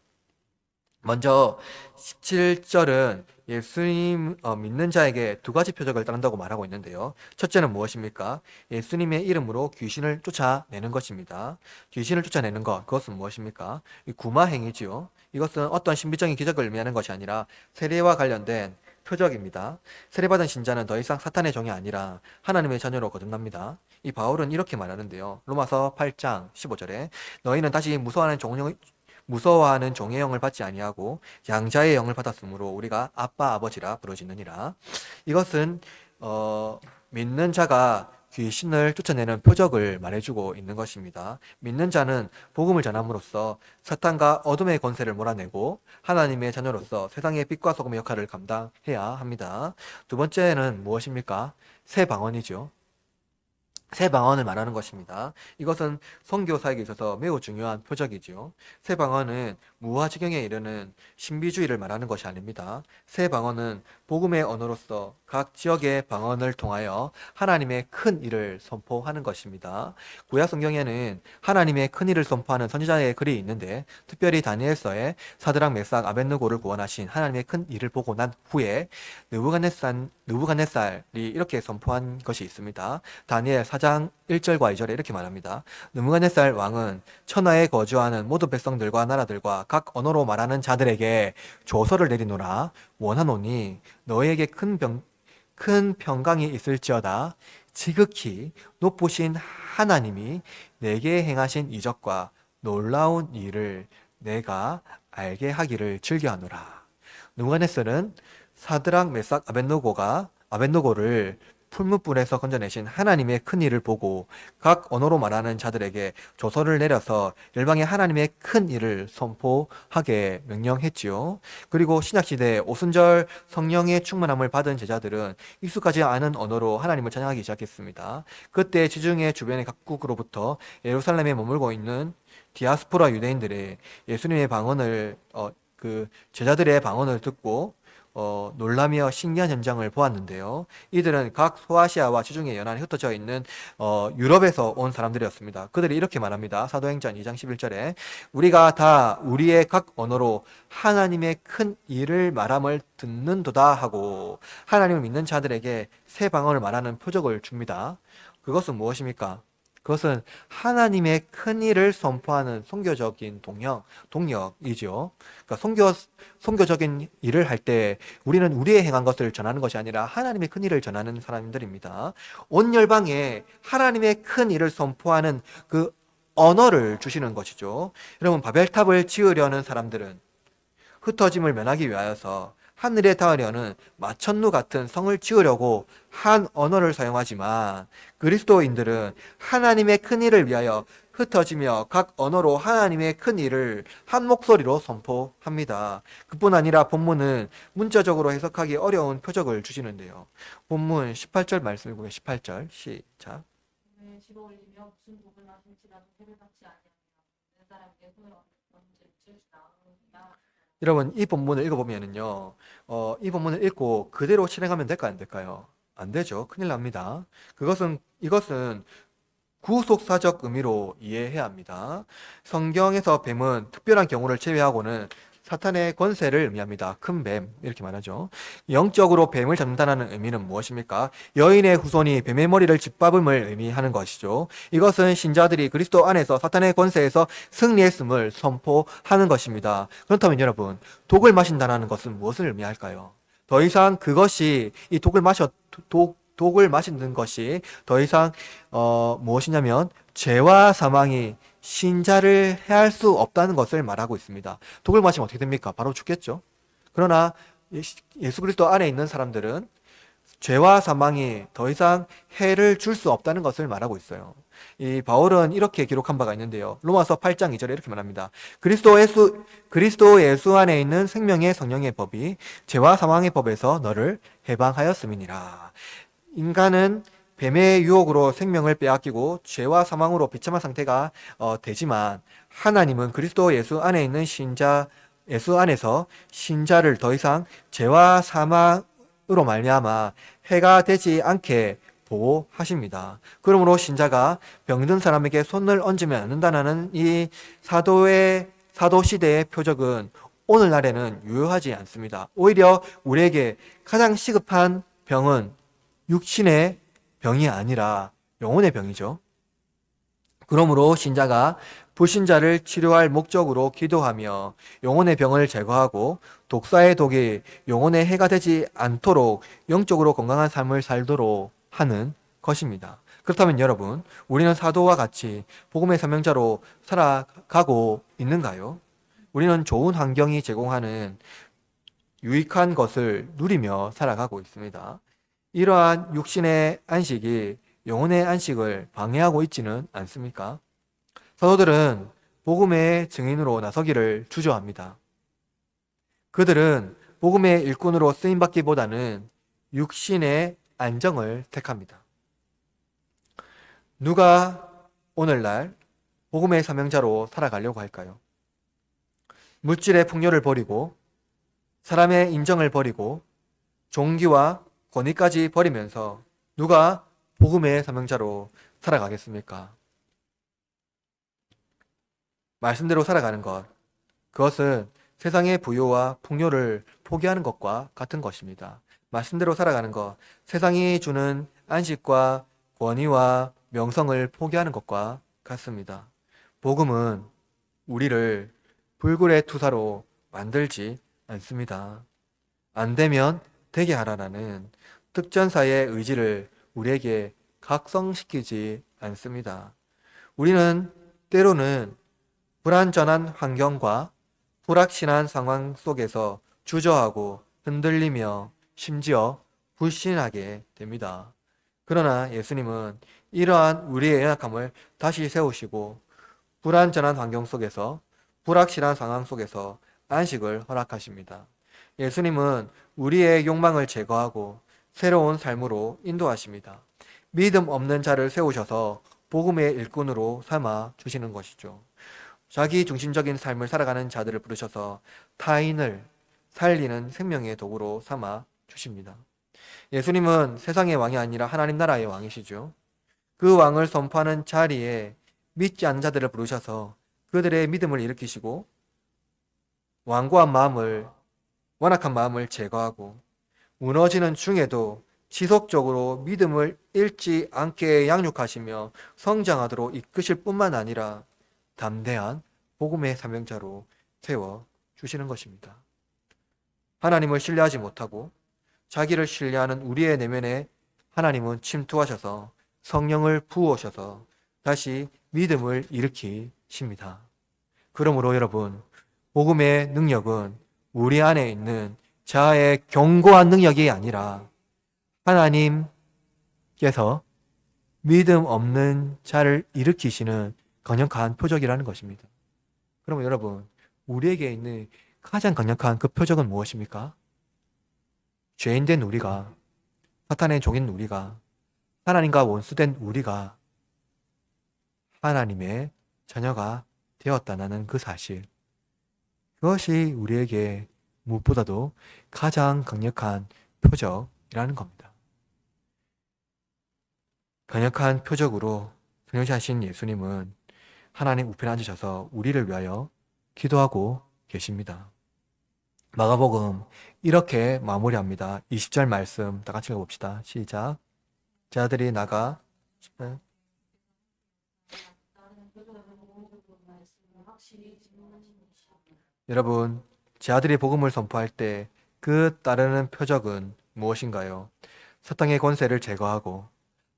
먼저 17절은 예수님 믿는 자에게 두 가지 표적을 따른다고 말하고 있는데요. 첫째는 무엇입니까? 예수님의 이름으로 귀신을 쫓아내는 것입니다. 귀신을 쫓아내는 것, 그것은 무엇입니까? 이 구마행위지요. 이것은 어떤 신비적인 기적을 의미하는 것이 아니라 세례와 관련된 표적입니다. 세례받은 신자는 더 이상 사탄의 종이 아니라 하나님의 자녀로 거듭납니다. 이 바울은 이렇게 말하는데요. 로마서 8장 15절에 너희는 다시 무서워하는 종의 영을 받지 아니하고 양자의 영을 받았으므로 우리가 아빠 아버지라 부르짖느니라. 이것은 믿는 자가 귀신을 쫓아내는 표적을 말해주고 있는 것입니다. 믿는 자는 복음을 전함으로써 사탄과 어둠의 권세를 몰아내고 하나님의 자녀로서 세상의 빛과 소금의 역할을 감당해야 합니다. 두 번째는 무엇입니까? 새 방언이죠. 새 방언을 말하는 것입니다. 이것은 선교사에게 있어서 매우 중요한 표적이지요. 새 방언은 무아지경에 이르는 신비주의를 말하는 것이 아닙니다. 새 방언은 복음의 언어로서 각 지역의 방언을 통하여 하나님의 큰 일을 선포하는 것입니다. 구약 성경에는 하나님의 큰 일을 선포하는 선지자의 글이 있는데, 특별히 다니엘서에 사드락 메삭 아벳느고를 구원하신 하나님의 큰 일을 보고 난 후에 느부갓네살이 이렇게 선포한 것이 있습니다. 다니엘 4장 1절과 2절에 이렇게 말합니다. 느부갓네살 왕은 천하에 거주하는 모든 백성들과 나라들과 각 언어로 말하는 자들에게 조서를 내리노라. 원하노니 너희에게 큰 평강이 있을지어다. 지극히 높으신 하나님이 내게 행하신 이적과 놀라운 일을 내가 알게 하기를 즐겨하노라. 느부갓네살은 사드락 메삭 아벳느고를 풀무불에서 건져내신 하나님의 큰 일을 보고 각 언어로 말하는 자들에게 조서를 내려서 열방의 하나님의 큰 일을 선포하게 명령했지요. 그리고 신약시대에 오순절 성령의 충만함을 받은 제자들은 익숙하지 않은 언어로 하나님을 찬양하기 시작했습니다. 그때 지중해 주변의 각국으로부터 예루살렘에 머물고 있는 디아스포라 유대인들의 예수님의 방언을 제자들의 방언을 듣고 놀라며 신기한 현장을 보았는데요. 이들은 각 소아시아와 지중해 연안에 흩어져 있는 유럽에서 온 사람들이었습니다. 그들이 이렇게 말합니다. 사도행전 2장 11절에 우리가 다 우리의 각 언어로 하나님의 큰 일을 말함을 듣는도다 하고 하나님을 믿는 자들에게 새 방언을 말하는 표적을 줍니다. 그것은 무엇입니까? 그것은 하나님의 큰 일을 선포하는 선교적인 동력이죠. 그러니까 선교적인 일을 할 때 우리는 우리의 행한 것을 전하는 것이 아니라 하나님의 큰 일을 전하는 사람들입니다. 온 열방에 하나님의 큰 일을 선포하는 그 언어를 주시는 것이죠. 여러분, 바벨탑을 지으려는 사람들은 흩어짐을 면하기 위하여서 하늘에 닿으려는 마천루 같은 성을 지으려고 한 언어를 사용하지만 그리스도인들은 하나님의 큰 일을 위하여 흩어지며 각 언어로 하나님의 큰 일을 한 목소리로 선포합니다. 그뿐 아니라 본문은 문자적으로 해석하기 어려운 표적을 주시는데요. 본문 18절 말씀을 보면 18절 시작. 집어 올리며 무슨 복을 마실지라도 배를 받지 아니하며 사람에게 손을 언제 칠지나. 여러분, 이 본문을 읽어보면은요, 이 본문을 읽고 그대로 실행하면 될까요? 안 될까요? 안 되죠. 큰일 납니다. 이것은 구속사적 의미로 이해해야 합니다. 성경에서 뱀은 특별한 경우를 제외하고는 사탄의 권세를 의미합니다. 큰 뱀, 이렇게 말하죠. 영적으로 뱀을 잡는다는 의미는 무엇입니까? 여인의 후손이 뱀의 머리를 짓밟음을 의미하는 것이죠. 이것은 신자들이 그리스도 안에서 사탄의 권세에서 승리했음을 선포하는 것입니다. 그렇다면 여러분, 독을 마신다는 것은 무엇을 의미할까요? 더 이상 그것이 이 독을 독을 마시는 것이 더 이상 무엇이냐면 죄와 사망이 신자를 해할 수 없다는 것을 말하고 있습니다. 독을 마시면 어떻게 됩니까? 바로 죽겠죠. 그러나 예수 그리스도 안에 있는 사람들은 죄와 사망이 더 이상 해를 줄 수 없다는 것을 말하고 있어요. 이 바울은 이렇게 기록한 바가 있는데요. 로마서 8장 2절에 이렇게 말합니다. 그리스도 예수 안에 있는 생명의 성령의 법이 죄와 사망의 법에서 너를 해방하였음이니라. 인간은 뱀의 유혹으로 생명을 빼앗기고 죄와 사망으로 비참한 상태가 되지만 하나님은 그리스도 예수 안에 있는 예수 안에서 신자를 더 이상 죄와 사망으로 말미암아 해가 되지 않게 보호하십니다. 그러므로 신자가 병든 사람에게 손을 얹으면 안 된다는 이 사도 시대의 표적은 오늘날에는 유효하지 않습니다. 오히려 우리에게 가장 시급한 병은 육신의 병이 아니라 영혼의 병이죠. 그러므로 신자가 불신자를 치료할 목적으로 기도하며 영혼의 병을 제거하고 독사의 독이 영혼의 해가 되지 않도록 영적으로 건강한 삶을 살도록 하는 것입니다. 그렇다면 여러분, 우리는 사도와 같이 복음의 사명자로 살아가고 있는가요? 우리는 좋은 환경이 제공하는 유익한 것을 누리며 살아가고 있습니다. 이러한 육신의 안식이 영혼의 안식을 방해하고 있지는 않습니까? 사도들은 복음의 증인으로 나서기를 주저합니다. 그들은 복음의 일꾼으로 쓰임받기보다는 육신의 안정을 택합니다. 누가 오늘날 복음의 사명자로 살아가려고 할까요? 물질의 풍요를 버리고 사람의 인정을 버리고 종기와 권위까지 버리면서 누가 복음의 사명자로 살아가겠습니까? 말씀대로 살아가는 것, 그것은 세상의 부요와 풍요를 포기하는 것과 같은 것입니다. 말씀대로 살아가는 것, 세상이 주는 안식과 권위와 명성을 포기하는 것과 같습니다. 복음은 우리를 불굴의 투사로 만들지 않습니다. 안 되면 되게 하라라는 특전사의 의지를 우리에게 각성시키지 않습니다. 우리는 때로는 불완전한 환경과 불확실한 상황 속에서 주저하고 흔들리며 심지어 불신하게 됩니다. 그러나 예수님은 이러한 우리의 연약함을 다시 세우시고 불완전한 환경 속에서 불확실한 상황 속에서 안식을 허락하십니다. 예수님은 우리의 욕망을 제거하고 새로운 삶으로 인도하십니다. 믿음 없는 자를 세우셔서 복음의 일꾼으로 삼아 주시는 것이죠. 자기 중심적인 삶을 살아가는 자들을 부르셔서 타인을 살리는 생명의 도구로 삼아 주십니다. 예수님은 세상의 왕이 아니라 하나님 나라의 왕이시죠. 그 왕을 선포하는 자리에 믿지 않는 자들을 부르셔서 그들의 믿음을 일으키시고 완악한 마음을 제거하고 무너지는 중에도 지속적으로 믿음을 잃지 않게 양육하시며 성장하도록 이끄실 뿐만 아니라 담대한 복음의 사명자로 세워 주시는 것입니다. 하나님을 신뢰하지 못하고 자기를 신뢰하는 우리의 내면에 하나님은 침투하셔서 성령을 부으셔서 다시 믿음을 일으키십니다. 그러므로 여러분, 복음의 능력은 우리 안에 있는 자아의 견고한 능력이 아니라 하나님께서 믿음 없는 자를 일으키시는 강력한 표적이라는 것입니다. 그러면 여러분, 우리에게 있는 가장 강력한 그 표적은 무엇입니까? 죄인된 우리가, 사탄의 종인 우리가, 하나님과 원수된 우리가 하나님의 자녀가 되었다는 그 사실, 그것이 우리에게 무엇보다도 가장 강력한 표적이라는 겁니다. 강력한 표적으로 등장하신 예수님은 하나님 우편에 앉으셔서 우리를 위하여 기도하고 계십니다. 마가복음 이렇게 마무리합니다. 20절 말씀 다 같이 읽어봅시다. 시작. 자들이 나가 여러분, 제 아들이 복음을 선포할 때 그 따르는 표적은 무엇인가요? 사탄의 권세를 제거하고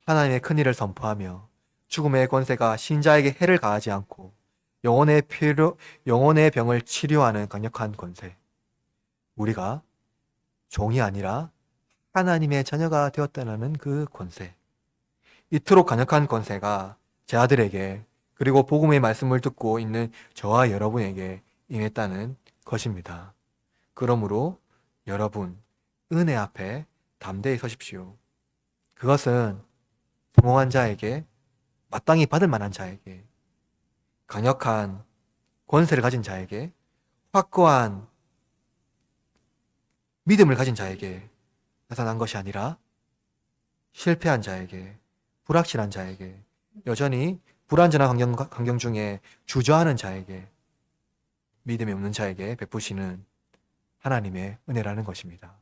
하나님의 큰일을 선포하며 죽음의 권세가 신자에게 해를 가하지 않고 영혼의 병을 치료하는 강력한 권세. 우리가 종이 아니라 하나님의 자녀가 되었다는 그 권세. 이토록 강력한 권세가 제 아들에게 그리고 복음의 말씀을 듣고 있는 저와 여러분에게 임했다는 것입니다. 그러므로 여러분, 은혜 앞에 담대히 서십시오. 그것은 성공한 자에게, 마땅히 받을 만한 자에게, 강력한 권세를 가진 자에게, 확고한 믿음을 가진 자에게 나타난 것이 아니라 실패한 자에게, 불확실한 자에게, 여전히 불안전한 환경 중에 주저하는 자에게, 믿음이 없는 자에게 베푸시는 하나님의 은혜라는 것입니다.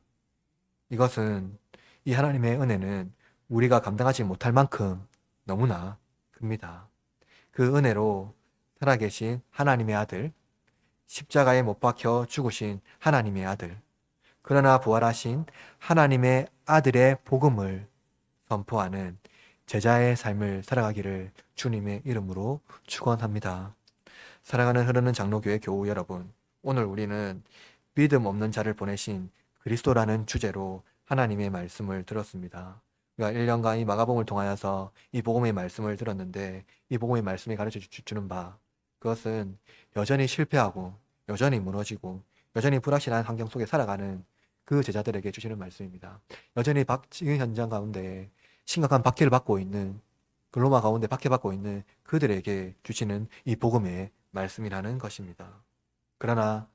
이것은, 이 하나님의 은혜는 우리가 감당하지 못할 만큼 너무나 큽니다. 그 은혜로 살아계신 하나님의 아들, 십자가에 못 박혀 죽으신 하나님의 아들, 그러나 부활하신 하나님의 아들의 복음을 선포하는 제자의 삶을 살아가기를 주님의 이름으로 축원합니다. 사랑하는 흐르는 장로교회 교우 여러분, 오늘 우리는 믿음 없는 자를 보내신 그리스도라는 주제로 하나님의 말씀을 들었습니다. 우리가 1년간 이 마가복음을 통하여서 이 복음의 말씀을 들었는데, 이 복음의 말씀이 가르쳐 주는 바, 그것은 여전히 실패하고 여전히 무너지고 여전히 불확실한 환경 속에 살아가는 그 제자들에게 주시는 말씀입니다. 여전히 지금 현장 가운데 심각한 박해를 받고 있는, 글로마 가운데 박해받고 있는 그들에게 주시는 이 복음의 말씀이라는 것입니다. 그러나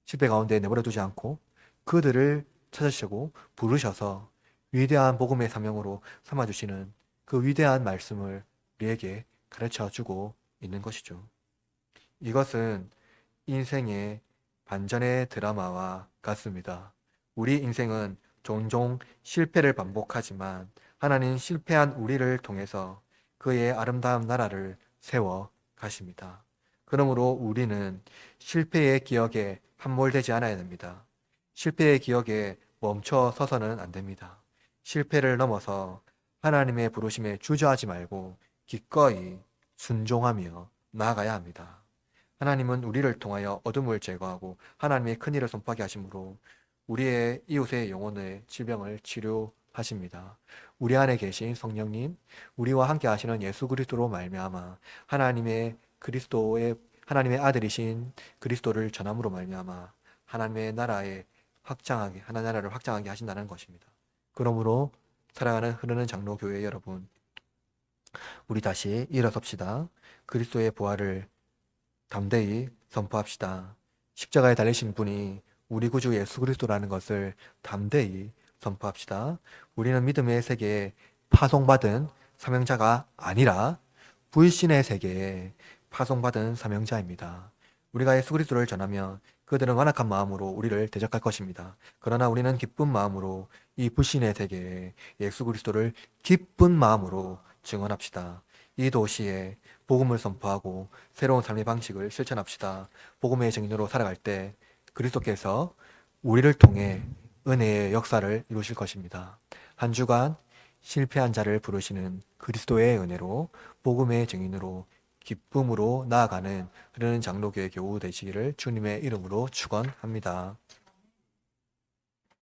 실패 가운데 내버려 두지 않고 그들을 찾으시고 부르셔서 위대한 복음의 사명으로 삼아주시는 그 위대한 말씀을 우리에게 가르쳐 주고 있는 것이죠. 이것은 인생의 반전의 드라마와 같습니다. 우리 인생은 종종 실패를 반복하지만 하나님 실패한 우리를 통해서 그의 아름다운 나라를 세워 가십니다. 그러므로 우리는 실패의 기억에 함몰되지 않아야 됩니다. 실패의 기억에 멈춰 서서는 안 됩니다. 실패를 넘어서 하나님의 부르심에 주저하지 말고 기꺼이 순종하며 나아가야 합니다. 하나님은 우리를 통하여 어둠을 제거하고 하나님의 큰일을 선포하게 하심으로 우리의 이웃의 영혼의 질병을 치료하십니다. 우리 안에 계신 성령님, 우리와 함께 하시는 예수 그리스도로 말미암아 하나님의 아들이신 그리스도를 전함으로 말미암아 하나님의 나라를 확장하게 하신다는 것입니다. 그러므로 사랑하는 흐르는 장로교회 여러분, 우리 다시 일어섭시다. 그리스도의 부활을 담대히 선포합시다. 십자가에 달리신 분이 우리 구주 예수 그리스도라는 것을 담대히 선포합시다. 우리는 믿음의 세계에 파송받은 사명자가 아니라 불신의 세계에 파송받은 사명자입니다. 우리가 예수 그리스도를 전하면 그들은 완악한 마음으로 우리를 대적할 것입니다. 그러나 우리는 기쁜 마음으로 이 불신의 세계에 예수 그리스도를 기쁜 마음으로 증언합시다. 이 도시에 복음을 선포하고 새로운 삶의 방식을 실천합시다. 복음의 증인으로 살아갈 때 그리스도께서 우리를 통해 은혜의 역사를 이루실 것입니다. 한 주간 실패한 자를 부르시는 그리스도의 은혜로 복음의 증인으로 기쁨으로 나아가는 흐르는 장로교회 교우 되시기를 주님의 이름으로 축원합니다.